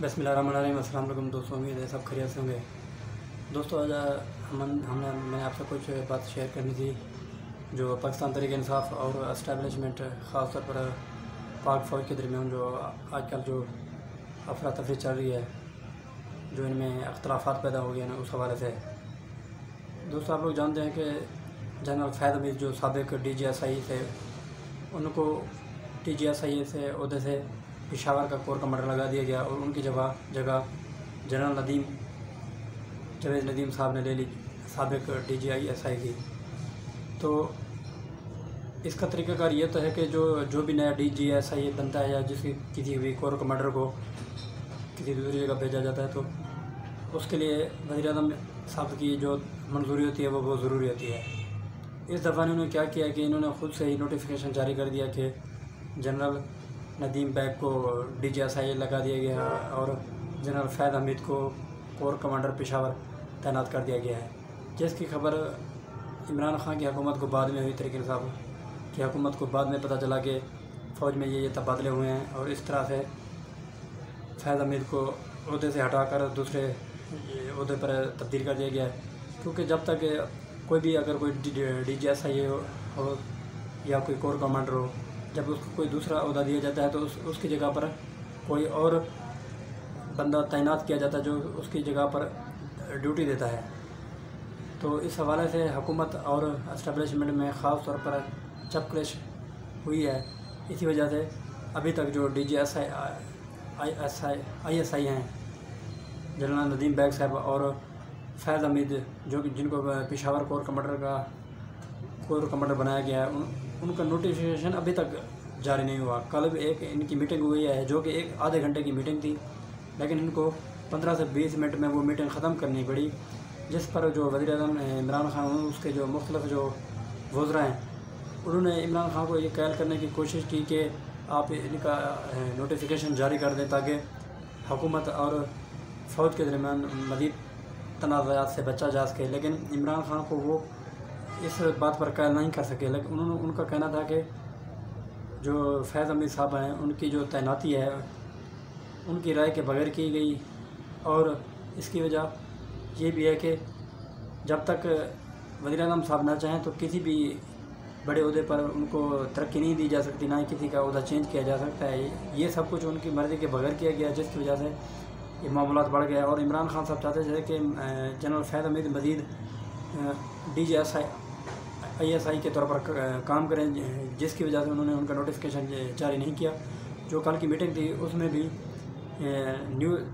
बिस्मिल्लाहिर्रहमानिर्रहीम। अस्सलाम वालेकुम दोस्तों, उम्मीद है सब खैरियत से होंगे। दोस्तों आज मैंने आपसे कुछ बात शेयर करनी थी जो पाकिस्तान तहरीक इंसाफ और इस्टेब्लिशमेंट ख़ास तौर पर पाक फ़ौज के दरमियान जो आजकल जो अफरा तफरी चल रही है, जो इनमें अख्तलाफात पैदा हो गए हैं, उस हवाले से। दोस्तों आप लोग जानते हैं कि जनरल फैज़ हमीद जो साबिक़ DGSI थे, उनको DGSI से ओहदे से पेशावर का कोर कमांडर लगा दिया गया और उनकी जगह जनरल जावेद नदीम साहब ने ले ली, साबिक़ DGSI की। तो इसका तरीक़ाकार ये तो है कि जो भी नया DGSI बनता है या किसी भी कोर कमांडर को किसी दूसरी जगह भेजा जाता है, तो उसके लिए वज़ीर-ए-आज़म साहब की जो मंजूरी होती है वो बहुत ज़रूरी होती है। इस दफ़ा इन्होंने क्या किया कि इन्होंने ख़ुद से ही नोटिफिकेशन जारी कर दिया कि जनरल नदीम बैग को DGSI लगा दिया गया और जनरल फैज़ हमीद को कोर कमांडर पेशावर तैनात कर दिया गया है, जिसकी खबर इमरान खान की हुकूमत को बाद में हुई। तहरीक इंसाफ की हुकूमत को बाद में पता चला कि फ़ौज में ये तबादले हुए हैं और इस तरह से फैज़ हमीद को ओहदे से हटाकर दूसरे ओहदे पर तब्दील कर दिया गया है। क्योंकि जब तक कोई भी अगर कोई DGSI हो या कोई कोर कमांडर हो, जब उसको कोई दूसरा ओहदा दिया जाता है तो उसकी जगह पर कोई और बंदा तैनात किया जाता है जो उसकी जगह पर ड्यूटी देता है। तो इस हवाले से हुकूमत और एस्टेब्लिशमेंट में ख़ास तौर पर चपकलिश हुई है। इसी वजह से अभी तक जो DGSI ISI हैं, जनरल नदीम बैग साहब और फैज़ हमीद जिनको पेशावर कोर कमांडर बनाया गया है, उनका नोटिफिकेशन अभी तक जारी नहीं हुआ। कल एक इनकी मीटिंग हुई है जो कि एक आधे घंटे की मीटिंग थी, लेकिन इनको 15 से 20 मिनट में वो मीटिंग ख़त्म करनी पड़ी, जिस पर जो वज़ीर-ए-आज़म इमरान खान उसके जो मुख्तलिफ जो वज़रा हैं, उन्होंने इमरान खान को ये कैल करने की कोशिश की कि आप इनका नोटिफिकेशन जारी कर दें ताकि हुकूमत और फ़ौज के दरमियान मज़ीद तनाज़ात से बचा जा सके। लेकिन इमरान खान को वो इस बात पर कैल नहीं कर सके। लेकिन उनका कहना था कि जो फैज़ हमीद साहब हैं, उनकी जो तैनाती है उनकी राय के बगैर की गई, और इसकी वजह ये भी है कि जब तक वज़ीर-ए-आज़म साहब ना चाहें तो किसी भी बड़े ओहदे पर उनको तरक्की नहीं दी जा सकती, ना ही किसी का ओहदा चेंज किया जा सकता है। ये सब कुछ उनकी मर्ज़ी के बगैर किया गया, जिसकी वजह से ये मामलात बढ़ गया। और इमरान खान साहब चाहते थे कि जनरल फैज़ हमीद मज़ीद DGSI ISI के तौर पर काम करें, जिसकी वजह से उन्होंने उनका नोटिफिकेशन जारी नहीं किया। जो कल की मीटिंग थी उसमें भी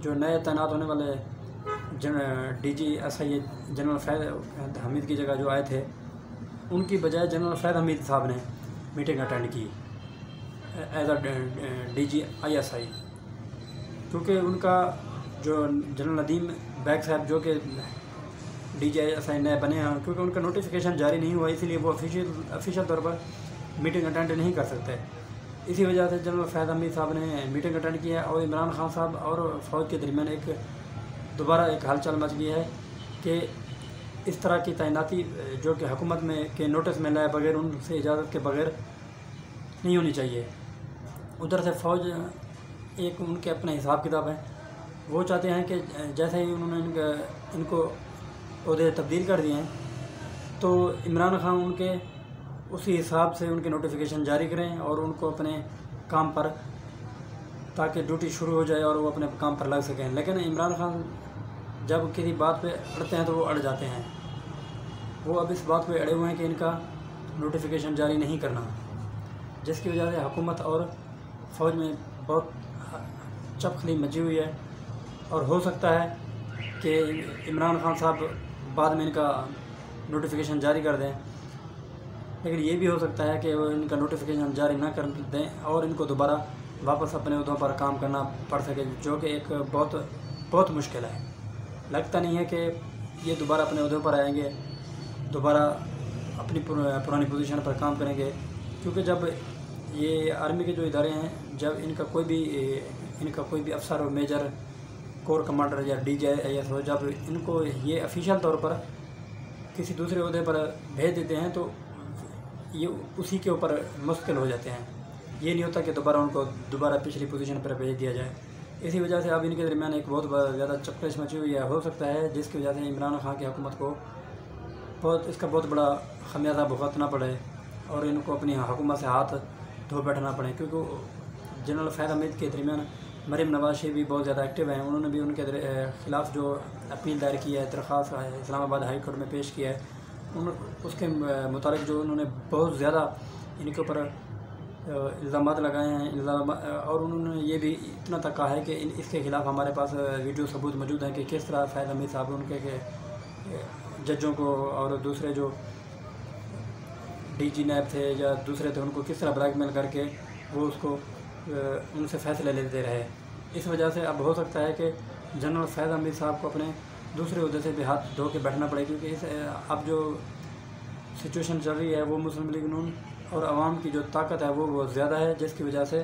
जो नए तैनात होने वाले DGSI जनरल फैज़ हमीद की जगह जो आए थे, उनकी बजाय जनरल फैज़ हमीद साहब ने मीटिंग अटेंड की एज अ DGSI, क्योंकि उनका जो जनरल नदीम बैग साहब जो कि DGSI नए बने हैं, क्योंकि उनका नोटिफिकेशन जारी नहीं हुआ, इसलिए वो ऑफिशियल तौर पर मीटिंग अटेंड नहीं कर सकते। इसी वजह से जनरल फैज़ हमीद साहब ने मीटिंग अटेंड किया और इमरान खान साहब और फ़ौज के दरमियान दोबारा एक हलचल मच गई है कि इस तरह की तैनाती जो कि हुकूमत में के नोटिस में लाए बगैर, उनसे इजाज़त के बगैर नहीं होनी चाहिए। उधर से फ़ौज एक उनके अपने हिसाब किताब है, वो चाहते हैं कि जैसे ही उन्होंने इनको ओहदे तब्दील कर दिए हैं, तो इमरान खान उनके उसी हिसाब से उनके नोटिफिकेशन जारी करें और उनको अपने काम पर, ताकि ड्यूटी शुरू हो जाए और वो अपने काम पर लग सकें। लेकिन इमरान खान जब किसी बात पे अड़ते हैं तो वो अड़ जाते हैं। वो अब इस बात पे अड़े हुए हैं कि इनका नोटिफिकेशन जारी नहीं करना, जिसकी वजह से हुकूमत और फ़ौज में बहुत चपखली मची हुई है। और हो सकता है कि इमरान खान साहब बाद में इनका नोटिफिकेशन जारी कर दें, लेकिन ये भी हो सकता है कि वो इनका नोटिफिकेशन जारी ना कर दें और इनको दोबारा वापस अपने ओहदों पर काम करना पड़ सके, जो कि एक बहुत मुश्किल है। लगता नहीं है कि ये दोबारा अपने ओहदों पर आएंगे, दोबारा अपनी पुरानी पोजीशन पर काम करेंगे, क्योंकि जब ये आर्मी के जो इदारे हैं, जब इनका कोई भी अफसर हो, मेजर, कोर कमांडर या DGIS हो, जब इनको ये ऑफिशियल तौर पर किसी दूसरे ओहदे पर भेज देते हैं तो ये उसी के ऊपर मुश्किल हो जाते हैं। ये नहीं होता कि दोबारा उनको पिछली पोजीशन पर भेज दिया जाए। इसी वजह से अब इनके दरमियान एक बहुत ज़्यादा चक्करेश मची हुई है। हो सकता है जिसकी वजह से इमरान खान की हुकूमत को इसका बहुत बड़ा खमियाजा भुगतना पड़े और इनको अपनी हुकूमत से हाथ धो बैठना पड़े, क्योंकि जनरल फैज़ हमीद के दरमियान मरीम नवाज शरीफ भी बहुत ज़्यादा एक्टिव हैं। उन्होंने भी उनके ख़िलाफ़ जो अपील दायर की है, दरख्वास्त इस्लामाबाद हाई कोर्ट में पेश किया है, उसके मुतालिक जो उन्होंने बहुत ज़्यादा इनके ऊपर इल्ज़ाम लगाए हैं और उन्होंने ये भी इतना तक कहा है कि इसके ख़िलाफ़ हमारे पास वीडियो सबूत मौजूद हैं कि किस तरह फैज़ हमीद साहब उनके जजों को और दूसरे जो DG नैब थे या दूसरे थे उनको किस तरह ब्लैकमेल करके वो उसको उनसे फ़ैसले लेते रहे। इस वजह से अब हो सकता है कि जनरल फैज़ हमीद साहब को अपने दूसरे उहदे से भी हाथ धो के बैठना पड़े, क्योंकि अब जो सिचुएशन चल रही है वो मुस्लिम लीग नून और आवाम की जो ताकत है वो बहुत ज़्यादा है, जिसकी वजह से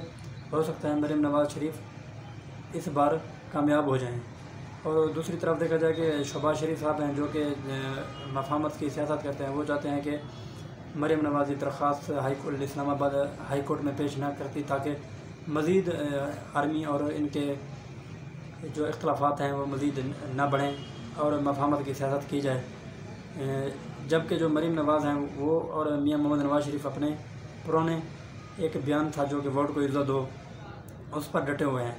हो सकता है मरीम नवाज़ शरीफ इस बार कामयाब हो जाएं। और दूसरी तरफ देखा जाए कि शहबाज शरीफ साहब हैं जो कि मफाहमत की सियासत करते हैं, वो चाहते हैं कि मरीम नवाज़ की दरख्वास्त इस्लामाबाद हाई कोर्ट में पेश ना करती ताकि मज़ीद आर्मी और इनके जो इख्तलाफात हैं वो मज़ीद ना बढ़ें और मफाहमत की सियासत की जाए। जबकि जो मरीम नवाज़ हैं वो और मियां मोहम्मद नवाज़ शरीफ अपने पुराने एक बयान था जो कि वोट को इज़्ज़त दो, उस पर डटे हुए हैं।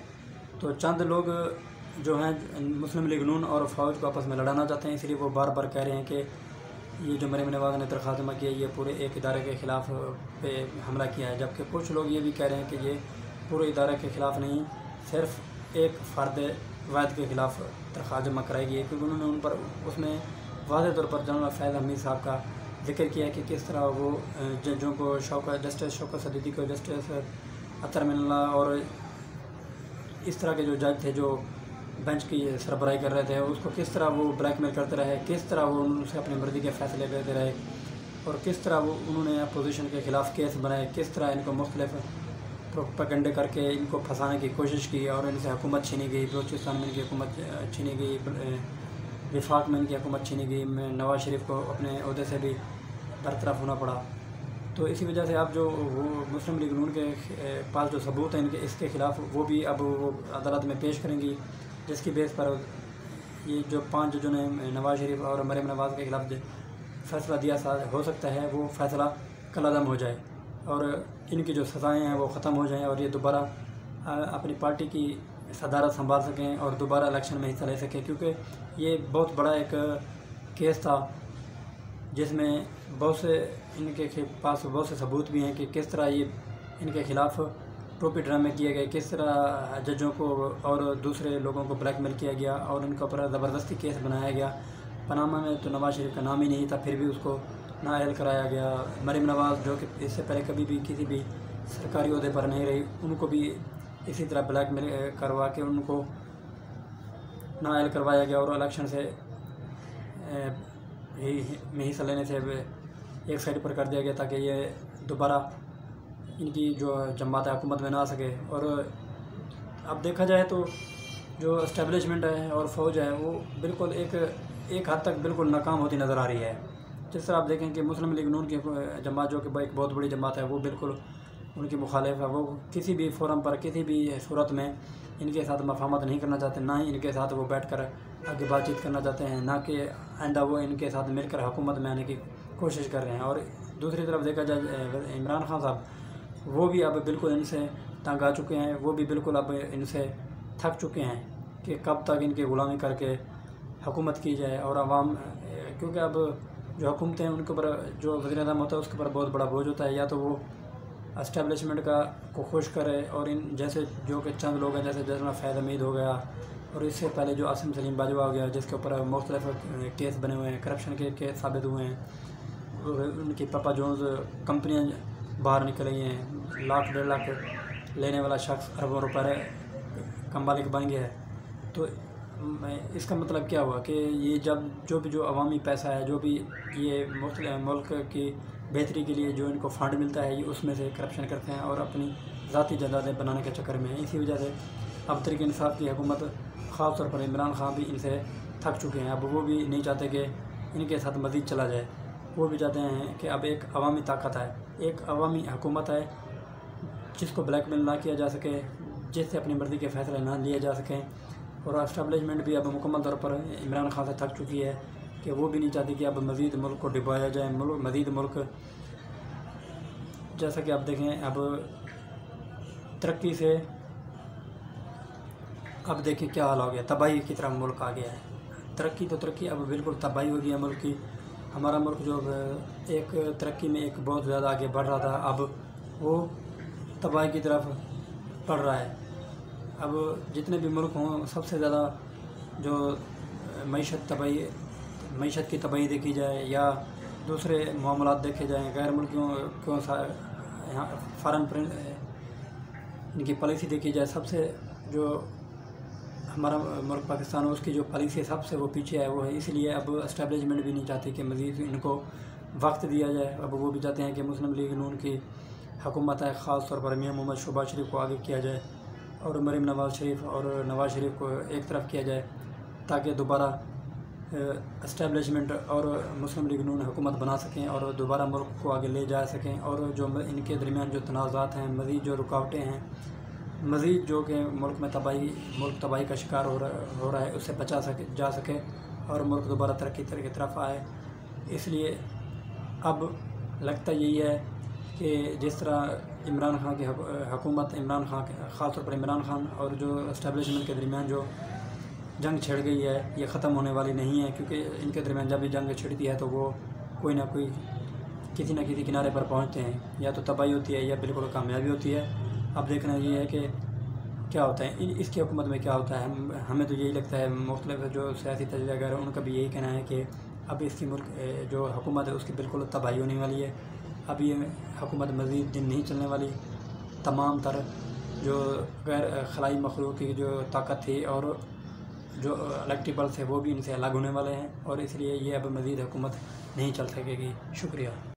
तो चंद लोग जो हैं मुस्लिम लीग नून और फ़ौज को आपस में लड़ाना चाहते हैं, इसलिए वो बार बार कह रहे हैं कि ये जो मरीम नवाज़ ने दरख्वास्त जमा की है ये पूरे एक इदारे के ख़िलाफ़ पे हमला किया है। जबकि कुछ लोग ये भी कह रहे हैं कि ये पूरे इदारे के ख़िलाफ़ नहीं, सिर्फ़ एक फ़र्द वाहिद के ख़िलाफ़ दरख्वास्त जमा कराई गई है, क्योंकि उन्होंने उन पर उसमें वाज़ेह तौर पर जनरल फैज़ हमीद साहब का जिक्र किया है कि किस तरह वो जजों को जस्टिस शौकत सदीदी को, जस्टिस अतर मिन्नाल्लाह और इस तरह के जो जज थे जो बेंच की सरबराही कर रहे थे, उसको किस तरह वो ब्लैकमेल करते रहे, किस तरह वो उनसे अपनी मर्ज़ी के फ़ैसले लेते रहे और किस तरह वो उन्होंने अपोजिशन के ख़िलाफ़ केस बनाए, किस तरह इनको मुख्तलिफ प्रोपेगेंडे करके इनको फंसाने की कोशिश की और इनसे हुकूमत छीनी गई। बलूचिस्तान में इनकी हुकूमत छीनी गई, विफाक में इनकी हुकूमत छीनी गई, नवाज़ शरीफ को अपने अहदे से भी बरतरफ होना पड़ा। तो इसी वजह से अब जो वो मुस्लिम लीग नून के पास जो सबूत हैं इनके इसके ख़िलाफ़ वो भी अब वो अदालत में पेश करेंगी, जिसकी बेस पर ये जो 5 जजों ने नवाज़ शरीफ और मरीम नवाज़ के ख़िलाफ़ फ़ैसला दिया हो सकता है वो फ़ैसला कलअदम हो जाए और इनकी जो सज़ाएँ हैं वो ख़त्म हो जाएँ और ये दोबारा अपनी पार्टी की सदारत संभाल सकें और दोबारा इलेक्शन में हिस्सा ले सकें, क्योंकि ये बहुत बड़ा एक केस था जिसमें बहुत से इनके पास बहुत से सबूत भी हैं कि किस तरह ये इनके ख़िलाफ़ टोपी ड्रामे किए गए, किस तरह जजों को और दूसरे लोगों को ब्लैकमेल किया गया और उनके ऊपर ज़बरदस्ती केस बनाया गया। पनामा में तो नवाज़ शरीफ का नाम ही नहीं था, फिर भी उसको नाअहल कराया गया। मरीम नवाज़ जो कि इससे पहले कभी भी किसी भी सरकारी ओहदे पर नहीं रही, उनको भी इसी तरह ब्लैकमेल करवा के उनको नाअहल करवाया गया और इलेक्शन से में हिस्सा लेने से एक साइड पर कर दिया गया ताकि ये दोबारा इनकी जो जमात हुकूमत में ना आ सके। और अब देखा जाए तो जो इस्टेब्लिशमेंट है और फ़ौज है वो बिल्कुल एक हद तक बिल्कुल नाकाम होती नज़र आ रही है। जिस तरह आप देखें कि मुस्लिम लीग नून की जमात जो कि एक बहुत बड़ी जमात है वो बिल्कुल उनकी मुखालिफ है, वो किसी भी फोरम पर किसी भी सूरत में इनके साथ मफाहमत नहीं करना चाहते, ना ही इनके साथ वो बैठ कर आगे बातचीत करना चाहते हैं, ना कि आइंदा वो इनके साथ मिलकर हुकूमत में आने की कोशिश कर रहे हैं। और दूसरी तरफ देखा जाए इमरान खान साहब वो भी अब बिल्कुल इनसे तंग आ चुके हैं, वो भी बिल्कुल अब इनसे थक चुके हैं कि कब तक इनकी ग़ुलामी करके हुकूमत की जाए और आवाम, क्योंकि अब जो हुकूमतें उनके ऊपर जो वज़ीर-ए-आज़म होता है उसके ऊपर बहुत बड़ा बोझ होता है, या तो वो एस्टेब्लिशमेंट को खुश करे और इन जैसे जो कि चंद लोग हैं जैसे जनरल फैज़ हमीद हो गया और इससे पहले जो आसिम सलीम बाजवा हो गया जिसके ऊपर मुख्तलिफ केस बने हुए हैं, करप्शन के केस साबित हुए हैं, उनकी पापा जोन्स कंपनियाँ बाहर निकल रही हैं, लाख 1.5 लाख लेने वाला शख्स अरबों रुपये का मालिक बन गया है। तो इसका मतलब क्या हुआ कि ये जो अवामी पैसा है, जो भी ये मुल्क की बेहतरी के लिए जो इनको फ़ंड मिलता है ये उसमें से करप्शन करते हैं और अपनी ज़ाती जायदादें बनाने के चक्कर में। इसी वजह से अब तहरीक इंसाफ की हुकूमत ख़ास तौर पर इमरान खान भी इनसे थक चुके हैं। अब वो भी नहीं चाहते कि इनके साथ मज़ीद चला जाए, वो भी चाहते हैं कि अब एक अवामी ताकत है, एक अवामी हुकूमत है जिसको ब्लैकमेल ना किया जा सके, जिससे अपनी मर्ज़ी के फ़ैसले ना लिए जा सकें। और एस्टेब्लिशमेंट भी अब मुकम्मल तौर पर इमरान खान से थक चुकी है कि वो भी नहीं चाहती कि अब मज़ीद मुल्क को डुबाया जाए। मज़ीद मुल्क, जैसा कि आप देखें, अब तरक्की से अब देखें क्या हाल हो गया, तबाही की तरफ मुल्क आ गया है। तरक्की तो तरक्की, अब बिल्कुल तबाही हो गई है मुल्क की। हमारा मुल्क जो एक तरक्की में एक बहुत ज़्यादा आगे बढ़ रहा था, अब वो तबाही की तरफ बढ़ रहा है। अब जितने भी मुल्क हों, सबसे ज़्यादा जो मईशत की तबाही देखी जाए या दूसरे मामलात देखे जाएँ, गैर मुल्कियों क्यों यहाँ फ़ॉरेन इनकी पॉलिसी देखी जाए, सबसे जो हमारा मुल्क पाकिस्तान है उसकी जो पॉलिसी है सबसे वो पीछे है। वो है इसलिए अब एस्टेब्लिशमेंट भी नहीं चाहती कि मज़ीद इनको वक्त दिया जाए। अब वो भी चाहते हैं कि मुस्लिम लीग नून की हुकूमत है, ख़ास तौर पर मियां मोहम्मद शहबाज शरीफ को आगे किया जाए और मरीम नवाज़ शरीफ और नवाज़ शरीफ को एक तरफ किया जाए, ताकि दोबारा एस्टेब्लिशमेंट और मुस्लिम लीग नून हुकूमत बना सकें और दोबारा मुल्क को आगे ले जा सकें। और जो इनके दरमियान जो तनाज़ात हैं, मज़ीद जो रुकावटें हैं, मज़ीद जो कि मुल्क तबाही का शिकार हो रहा है, उससे बचा जा सके और मुल्क दोबारा तरक्की की तरफ आए। इसलिए अब लगता यही है कि जिस तरह इमरान खान की हुकूमत, ख़ास तौर पर इमरान खान और जो एस्टेब्लिशमेंट के दरमियान जो जंग छिड़ गई है, ये ख़त्म होने वाली नहीं है। क्योंकि इनके दरमियान जब भी जंग छिड़ती है तो वो कोई ना कोई किसी न किसी किनारे पर पहुंचते हैं, या तो तबाही होती है या बिल्कुल कामयाबी होती है। अब देखना ये है कि क्या होता है इसकी हुकूमत में, क्या होता है। हमें तो यही लगता है, मुख्तलिफ जो सियासी तजज़ियाकार हैं उनका भी यही कहना है कि अब इसकी मुल्क जो हुकूमत है उसकी बिल्कुल तबाही होने वाली है। अब ये हुकूमत मज़ीद दिन नहीं चलने वाली। तमाम तर जो गैर खलाई मखलूक की जो ताकत थी और जो इलेक्टेबल्स है वो भी इनसे अलग होने वाले हैं, और इसलिए ये अब मज़ीद हुकूमत नहीं चल सकेगी। शुक्रिया।